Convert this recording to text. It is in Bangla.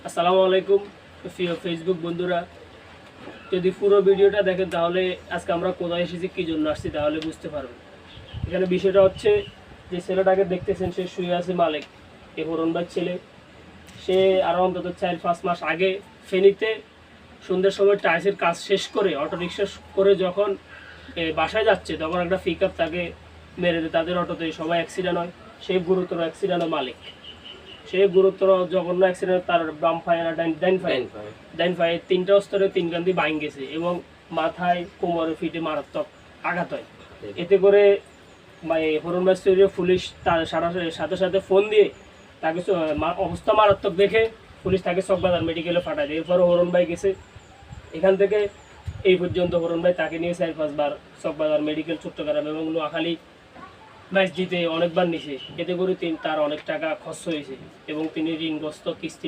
আসসালামু আলাইকুম প্রিয় ফেসবুক বন্ধুরা, যদি পুরো ভিডিওটা দেখেন তাহলে আজকে আমরা কোথায় এসেছি, কী জন্য আসছি তাহলে বুঝতে পারবেন। এখানে বিষয়টা হচ্ছে যে ছেলেটাকে দেখতেছেন, সে শুয়ে আছে মালিক, এই হরণ ভাইয়ের ছেলে। সে আরও অন্তত 4-5 মাস আগে ফেনীতে সন্ধ্যের সময় টাইসের কাজ শেষ করে অটোরিকশা করে যখন বাসায় যাচ্ছে, তখন একটা পিক আপ তাকে মেরে দেয়। তাদের অটোতে সবাই অ্যাক্সিডেন্ট হয়, সেই গুরুতর অ্যাক্সিডেন্টের মালিক। সে গুরুতর জঘন্য অ্যাক্সিডেন্ট, তার বাম পায়ে না ডাইন পায়ে 3টা স্তরে 3 গান্ধি বাইং গেছে এবং মাথায় কোমরে ফিটে মারাত্মক আঘাত হয়। এতে করে হরণ বাস্তুরীয় পুলিশ তার সাথে সাথে ফোন দিয়ে তাকে অবস্থা মারাত্মক দেখে পুলিশ তাকে চকবাজার মেডিকেলে পাঠায় দেয়। এরপরে হরণ ভাই গেছে এখান থেকে এই পর্যন্ত। হরণ ভাই তাকে নিয়ে 4-5 বার চকবাজার মেডিকেল, চট্টগ্রাম এবং নোয়াখালী ম্যাচ জিতে অনেকবার নিছে। এতে করে তার অনেক টাকা খরচ হয়েছে এবং তিনি ঋণগ্রস্ত, কিস্তি